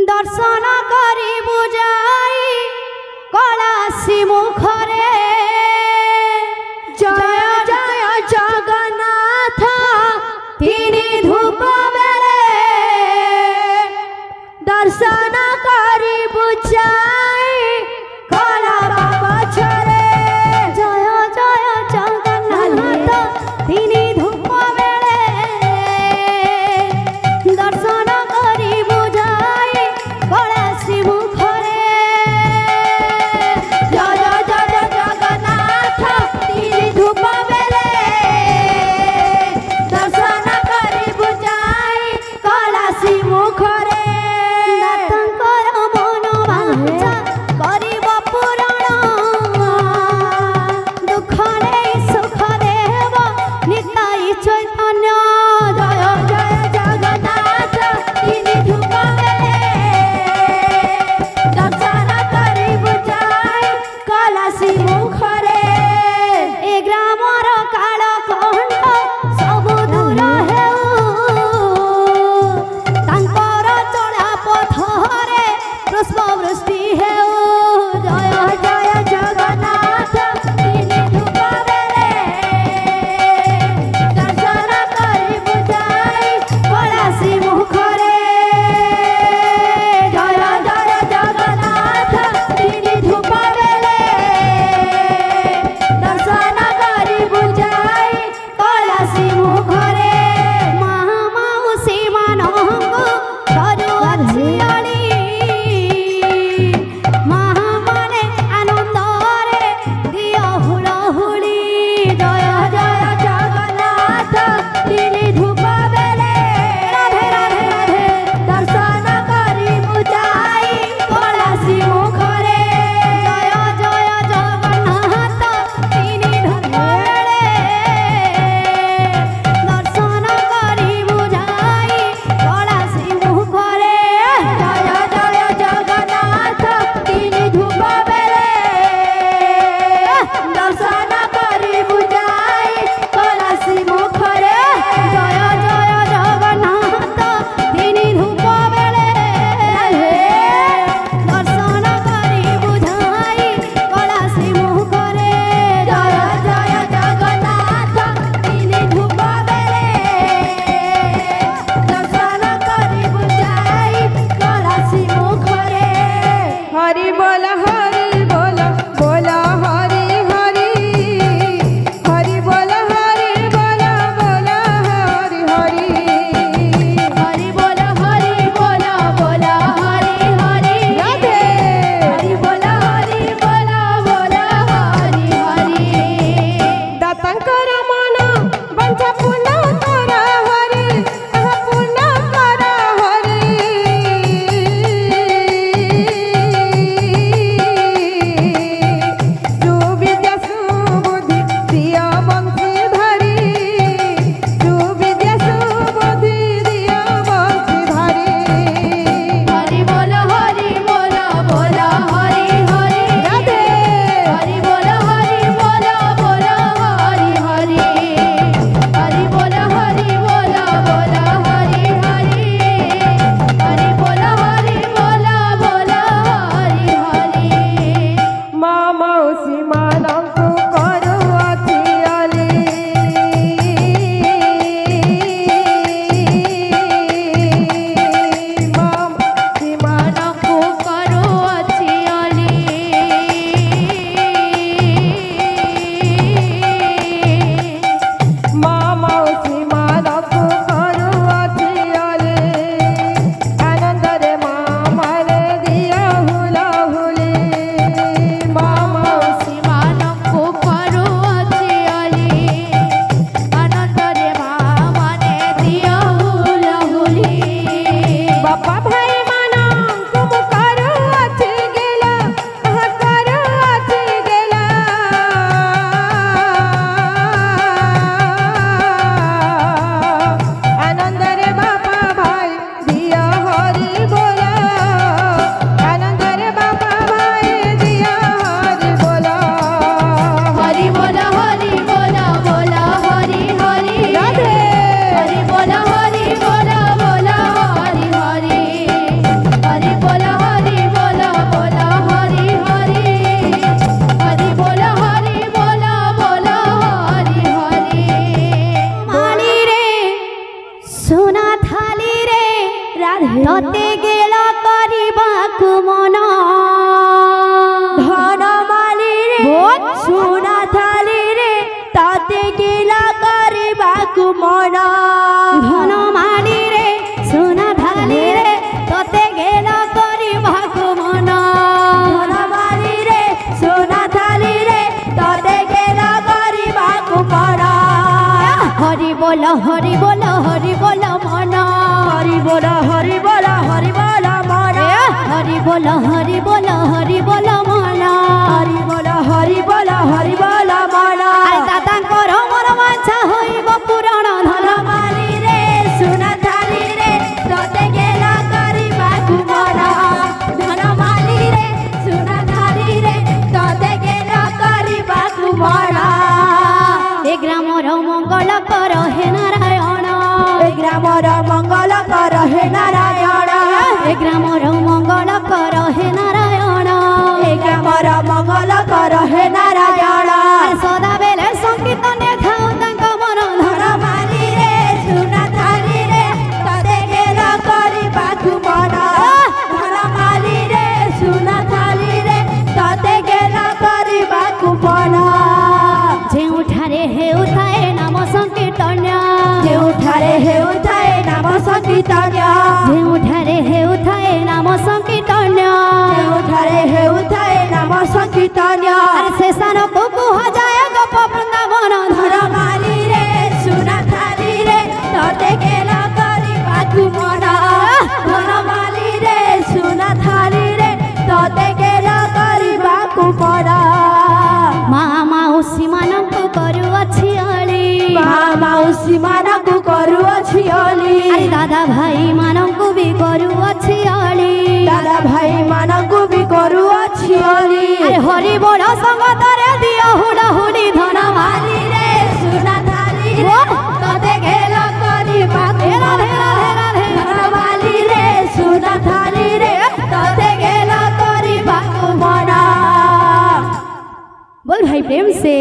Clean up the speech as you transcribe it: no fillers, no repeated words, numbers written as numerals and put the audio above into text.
दर्शन करिबु जाई कलासी मुखरे जय जय जगन्नाथ तिनी धूप बेले दर्शन करिबु जाई कला पछरे जय जय जगन्नाथ तिनी धूप बेले दर्शन करिबु जाई कलासी मुखरे जय जय जगन्नाथ तिनी धूप बेले दर्शन करिबु जाई कलासी मुखरे नाथंकर मन वाचा करिब पुराण दुख नहीं सुख देव निताई चैतन्य जय जय जगन्नाथ तिनी धूप बेले दर्शन करिबु जाई कलासी मुखरे ए ग्रामर काल कंठ सबु दूर हेउ तांकर चला पथरे पुष्प वृष्टि हेउ जय जय जगन्नाथ तिनी धूप बेले दर्शन करिबु जाई कलासी मुखरे जय जय जगन्नाथ तिनी धूप बेले दर्शन करिबु जाई कलासी मुखरे महामाउसी मानंगु करुअछि अली महामाने आनंदरे दिय हुलहुली जय जय जगन्नाथ तिनी धूप बेले राधे राधे राधे दर्शन करिबु जाई कलासी मुखरे जय जय जगन्नाथ तिनी धूप बेले दर्शन करिबु जाई कलासी मुखरे जय जय जगन्नाथ तिनी धूप बेले दर्शन करिबु जाई कलासी मुखरे जय जय जगन्नाथ तिनी धूप बेले दर्शन करिबु जाई कलासी मुखरे जय जय जगन्नाथ तिनी धूप बेले दर्शन करिबु जाई कलासी मुखरे हरि बोल बोल बोल हरि हरि हरि बोल बोल बोल हरि हरि हरि बोल बोल हरि हरि राधे हरि बोल बोल हरि हरि दातांकर मन बंचा पूर्ण कर हरि कह पूर्ण कर हरि सुविद्या सुबुद्धि दिया बंशी धरी सुविद्या सुबुद्धि दिया बंशी धरी हरि बोल बोल हरि हरि राधे हरि बोल बोल हरि हरि हरि बोल बोल हरि हरि हरि बोल बोल हरि हरि माँ मौसी मानंकु करुअछि अली माँ मौसी ମାନଙ୍କୁ କରୁଅଛି ଅଲି माँ मौसी मानंकु करुअछि अली आनंदरे मामरे दिया हुलहुली माँ ମାଉସୀ ମାନଙ୍କୁ କରୁଅଛି ଅଲି ଆନନ୍ଦରେ ମା ମାନେ ଦିଅ ହୁଲହୁଲି बापा भाई मानंकु मु करुअछि गेला कह करुअछि गेला आनंदरे बापा भाई दिया हरि बोला आनंदरे बापा भाई दिया हरि बोला हरि बोल हरि बोल हरि हरि राधे हरि बोल हरि हरि हरि ରାଧେ ତତେ ଗେଲ କରିବାକୁ ମନ ଧନ ମାଲିରେ ସୁନା ଥାଲିରେ ତତେ ଗେଲ କରିବାକୁ ମନ ଧନ ମାଳିରେ ସୁନା ଥାଲିରେ ତତେ ଗେଲ କରିବାକୁ ମନ ଧନ ମାଲିରେ ସୁନା ଥାଲିରେ ତତେ ଗେଲ କରିବାକୁ ମନ ହରି ବୋଲ ହରି ବୋଲ ହରି ବୋଲ ମନ ହରି ବୋଲ ହରି ବୋଲ ହରି ବୋଲ ମନ ହରି ବୋଲ ହରି ବୋଲ ହରି ବୋଲ ମନ ହରି ବୋଲ ହରି ବୋଲ ହରି ବୋଲ ମନ ଆରେ ଦାଦାଙ୍କର ମୋର ମାଛା ହୋଇବ ପୁରାଣ ଧନ ମାଲିରେ ସୁନା ଥାଲିରେ ତତେ ଗେଲ କରିବାକୁ ମନ ଧନ ମାଲିରେ ସୁନା ଥାଲିରେ ତତେ ଗେଲ କରିବାକୁ ମନ ଏ ଗ୍ରାମର ମଙ୍ଗଳ କର ହେ ନାରାୟଣ ଏ ଗ୍ରାମର ମଙ୍ଗଳ କର ହେ ନାରାୟଣ ଏ ଗ୍ରାମର ମଙ୍ଗଳ କର ହେ ନାରାୟଣ ଏ ଗ୍ରାମର ମଙ୍ଗଳ କର ହେ ନାରାୟଣ ଆରେ ସଦାବେଳେ ସଂକୀର୍ତ୍ତନ ଥାଉ ତାଙ୍କ ମନ ଧନ ଧନ ମାଲିରେ ସୁନା ଥାଲିରେ ତତେ ଗେଲ କରିବାକୁ ମନ ଧନ ମାଲିରେ ସୁନା ଥାଲିରେ ତତେ ଗେଲ କରିବାକୁ ମନ ଯେଉଁଠାରେ ହେଉଥାଏ ନାମ ସଂକୀର୍ତ୍ତନ ଯେଉଁଠାରେ ହେଉଥାଏ ନାମ ସଂକୀର୍ତ୍ତନ ଯେଉଁଠାରେ ହେଉଥାଏ ନାମ ସଂକୀର୍ତ୍ତନ ଯେଉଁଠାରେ ହେଉଥାଏ ନାମ ସଂକୀର୍ତ୍ତନ ଆରେ ସେ ସ୍ଥାନକୁ କୁହାଯାଏ ଗୋପ ବୃନ୍ଦାବନ ଧନ ମାଲିରେ ସୁନା ଥାଲିରେ ତତେ ଗେଲ କରିବାକୁ ମନ ଧନ ମାଲିରେ ସୁନା ଥାଲିରେ ତତେ ଗେଲ କରିବାକୁ ମନ ମା ମାଉସୀ ମାନଙ୍କୁ କରୁଅଛି ଅଳି ମା ମାଉସୀ ମାନଙ୍କୁ କରୁଅଛି ଅଲି ଆରେ ଦାଦା ଭାଇ ମାନଙ୍କୁ ବି କରୁଅଛି ଅଳି ଦାଦା ଭାଇ ମାନଙ୍କୁ ବି କରୁଅଛି ଅଲି ଆରେ ହରି ବଳ ସଙ୍ଗତରେ ଦିଅ ହୁଡ ହୁଡି ଧନ ମାଲିରେ ସୁନା ଥାଲିରେ ତତେ ଗେଲ କରିବାକୁ ମନ ଧନ ମାଲିରେ ସୁନା ଥାଲିରେ ତତେ ଗେଲ କରିବାକୁ ମନ बोल भाई प्रेम से।